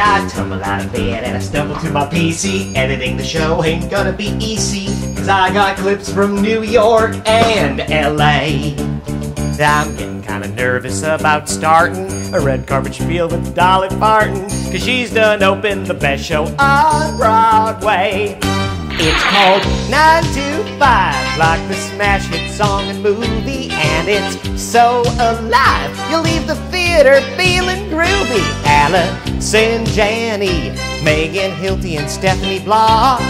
I tumble out of bed and I stumble to my PC. Editing the show ain't gonna be easy, 'cause I got clips from New York and LA. I'm getting kinda nervous about starting a red carpet spiel with Dolly Parton, 'cause she's done opened the best show on Broadway. It's called 9 to 5, like the smash hit song and movie, and it's so alive, you'll leave the theater feeling groovy. Allison Janney, Megan, Hilty, and Stephanie Blah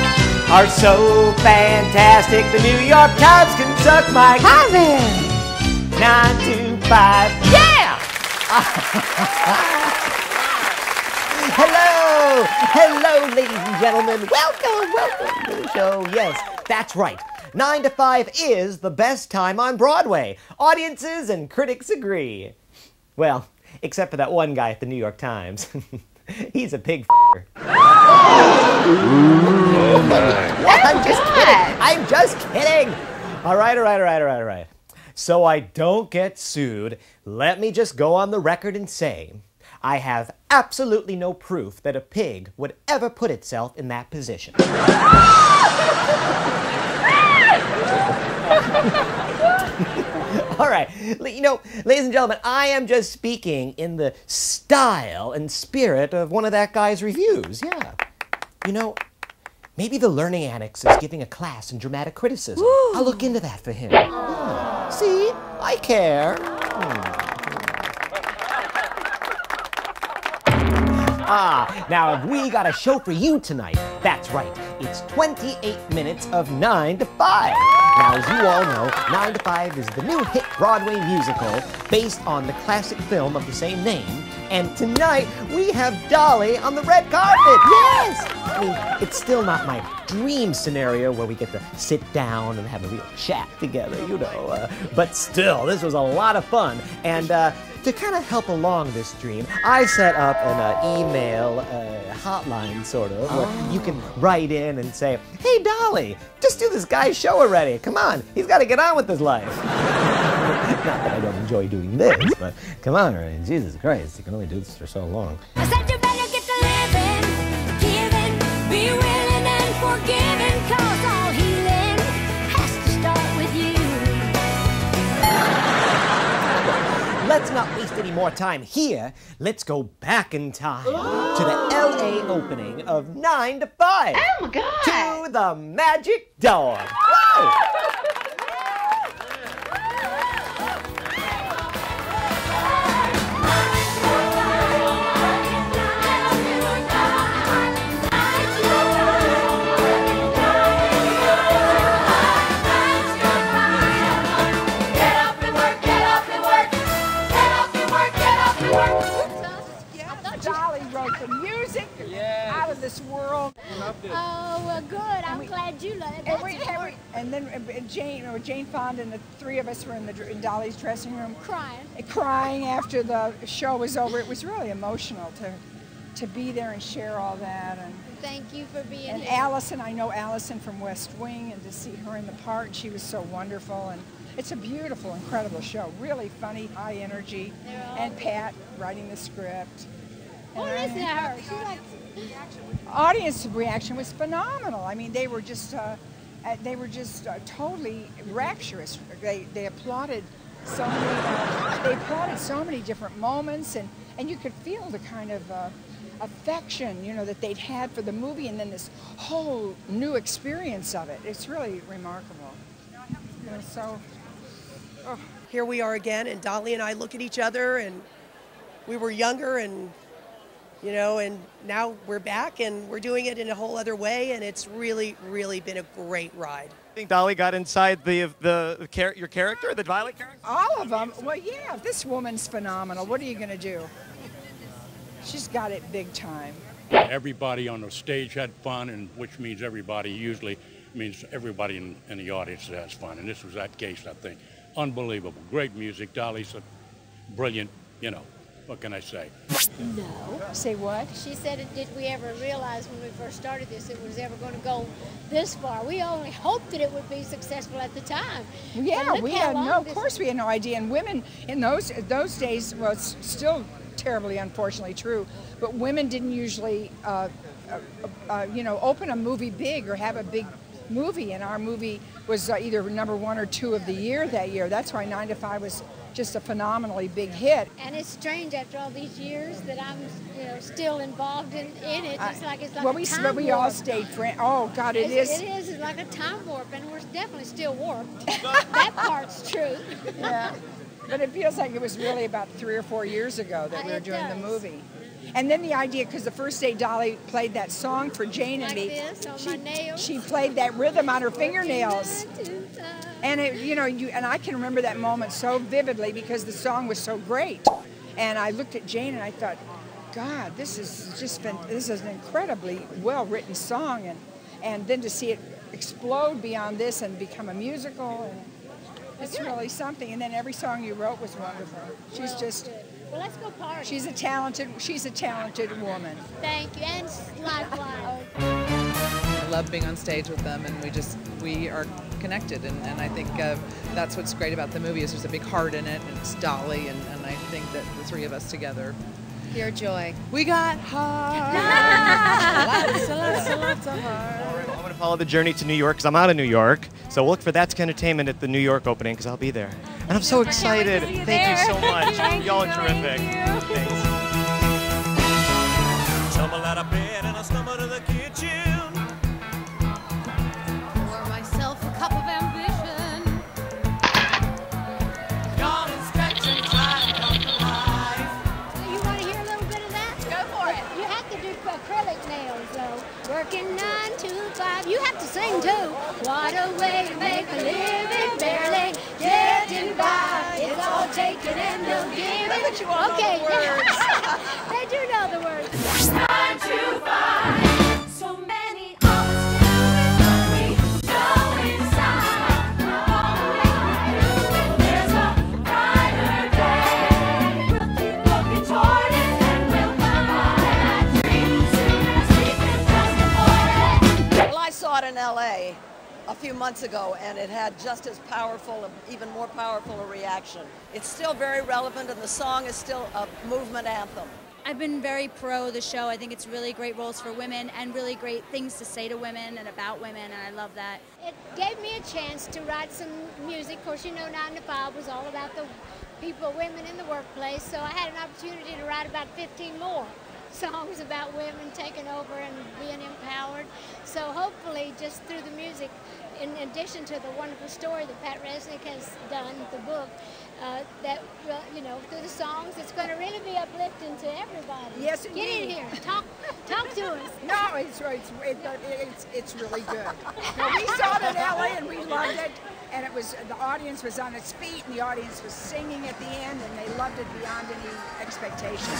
are so fantastic, the New York Times can suck my cousin. 9 to 5, yeah! Hello! Hello, ladies and gentlemen. Welcome to the show. Yes, that's right. 9 to 5 is the best time on Broadway. Audiences and critics agree. Well, except for that one guy at the New York Times. He's a pig f***er. I'm just kidding. I'm just kidding. All right. So I don't get sued, let me just go on the record and say, I have absolutely no proof that a pig would ever put itself in that position. All right, you know, ladies and gentlemen, I am just speaking in the style and spirit of one of that guy's reviews, yeah. You know, maybe the Learning Annex is giving a class in dramatic criticism. Ooh. I'll look into that for him. Yeah. See, I care. Now have we got a show for you tonight? That's right, it's 28 minutes of 9 to 5. Now, as you all know, 9 to 5 is the new hit Broadway musical based on the classic film of the same name. And tonight, we have Dolly on the red carpet. Yes! I mean, it's still not my dream scenario where we get to sit down and have a real chat together, you know. But still, this was a lot of fun. And to kind of help along this dream, I set up an email hotline, sort of, where you can write in and say, hey, Dolly, just do this guy's show already. Come on, he's got to get on with his life. Not that I don't enjoy doing this, but come on, already. Jesus Christ, you can only do this for so long. I said you better get to living, giving, be willing and forgiving, 'cause all healing has to start with you. Let's not waste any more time here. Let's go back in time to the LA opening of 9 to 5. Oh my God! To the Magic Door. Whoa! Dolly wrote the music out of this world. Oh, well, good. I'm glad you love it. And then Jane Fonda and the three of us were in Dolly's dressing room crying after the show was over. It was really emotional to be there and share all that. And thank you for being and here. Allison, I know Allison from West Wing, and to see her in the part, she was so wonderful. And it's a beautiful, incredible show. Really funny, high energy. And Pat writing the script. Well, listen to her. She likes Audience reaction was phenomenal. I mean, they were just totally rapturous. They applauded so many different moments, and you could feel the kind of affection, you know, that they'd had for the movie, and then this whole new experience of it. It's really remarkable. You know, so here we are again, and Dolly and I look at each other, and we were younger, and you know, and now we're back, and we're doing it in a whole other way, and it's really, really been a great ride. I think Dolly got inside your character, the Violet character? all of them. Well, yeah, this woman's phenomenal. What are you going to do? She's got it big time. Everybody on the stage had fun, and which means everybody usually means everybody in the audience has fun, and this was that case, I think. Unbelievable. Great music. Dolly's a brilliant, you know, What can I say? No. Say what? She said, did we ever realize when we first started this it was ever going to go this far? We only hoped that it would be successful at the time. Yeah, And we look how had long no. Of this- course, we had no idea. And women in those days, well, it's still terribly, unfortunately, true. But women didn't usually, open a movie big or have a big movie. And our movie was either number 1 or 2 of the year that year. That's why 9 to 5 was just a phenomenally big hit. And it's strange after all these years that I'm, still involved in it. It's like Well, a time we all warp. stayed friends. Oh God, it is. It is. It's like a time warp, and we're definitely still warped. That part's true. Yeah, but it feels like it was really about 3 or 4 years ago that we were It doing the does. movie. And then the idea, because the first day Dolly played that song for Jane and Like me, this on my nails. she played that rhythm on her fingernails. And and I can remember that moment so vividly because the song was so great. And I looked at Jane and I thought, God, this is an incredibly well-written song, and then to see it explode beyond this and become a musical, and it's really something. And then every song you wrote was wonderful. She's just, Well, let's go party. she's a talented woman. Thank you, and likewise. I love being on stage with them, and we are connected, and I think that's what's great about the movie is there's a big heart in it, and it's Dolly, and I think that the 3 of us together, Pure joy. we got heart. lots of heart. All right, well, I'm going to follow the journey to New York because I'm out of New York. So look for That's Kentertainment at the New York opening because I'll be there. And I'm so excited. Thank you so much. Y'all are terrific. Thanks. Tumble out of bed and I stumble to the kitchen. Pour myself a cup of ambition. Yawn and stretch and try to come to life. You want to hear a little bit of that? Go for it. You have to do acrylic nails, though. Working 9 to 5. You have to sing, too. What a way to make a living, barely getting by. It's all taken and no giving. But you all know Okay. the words. They do know the words. 9 to 5. So many obstacles, but we go inside. There's a brighter day. We'll keep looking toward it and we'll find that dream soon as we can just afford it. Well, I saw it in L.A. a few months ago, and it had just as powerful, even more powerful a reaction. It's still very relevant, and the song is still a movement anthem. I've been very pro the show. I think it's really great roles for women and really great things to say to women and about women, and I love that. It gave me a chance to write some music. Of course, 9 to 5 was all about the people, women in the workplace, so I had an opportunity to write about 15 more songs about women taking over and being empowered. So hopefully, just through the music, in addition to the wonderful story that Pat Resnick has done, the book, that, through the songs, it's going to really be uplifting to everybody. Yes, Get in indeed. here. Talk to us. No, it's really good. No, we saw it in LA and we loved it, and the audience was on its feet, and the audience was singing at the end, and they loved it beyond any expectation.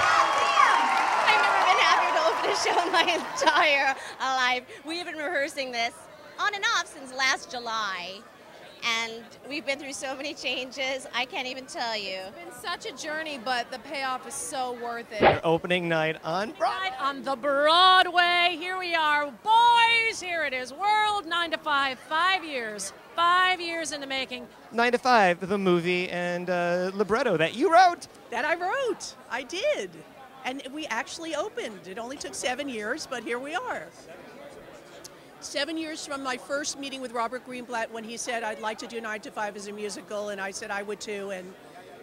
I've never been happier to open a show in my entire life. We've been rehearsing this on and off since last July, and we've been through so many changes, I can't even tell you. It's been such a journey, but the payoff is so worth it. Your opening night on Broadway. Right on the Broadway. Here we are, boys. Here it is. World 9 to 5. 5 years. 5 years in the making. 9 to 5, the movie and libretto that you wrote. That I wrote. I did. And we actually opened. It only took 7 years, but here we are. 7 years from my first meeting with Robert Greenblatt when he said, I'd like to do 9 to 5 as a musical, and I said I would too, and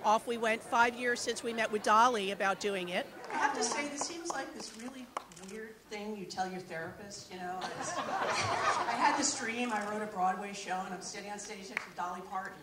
off we went. 5 years since we met with Dolly about doing it. I have to say, this seems like this really weird thing you tell your therapist, I had this dream, I wrote a Broadway show, and I'm sitting on stage next to Dolly Parton.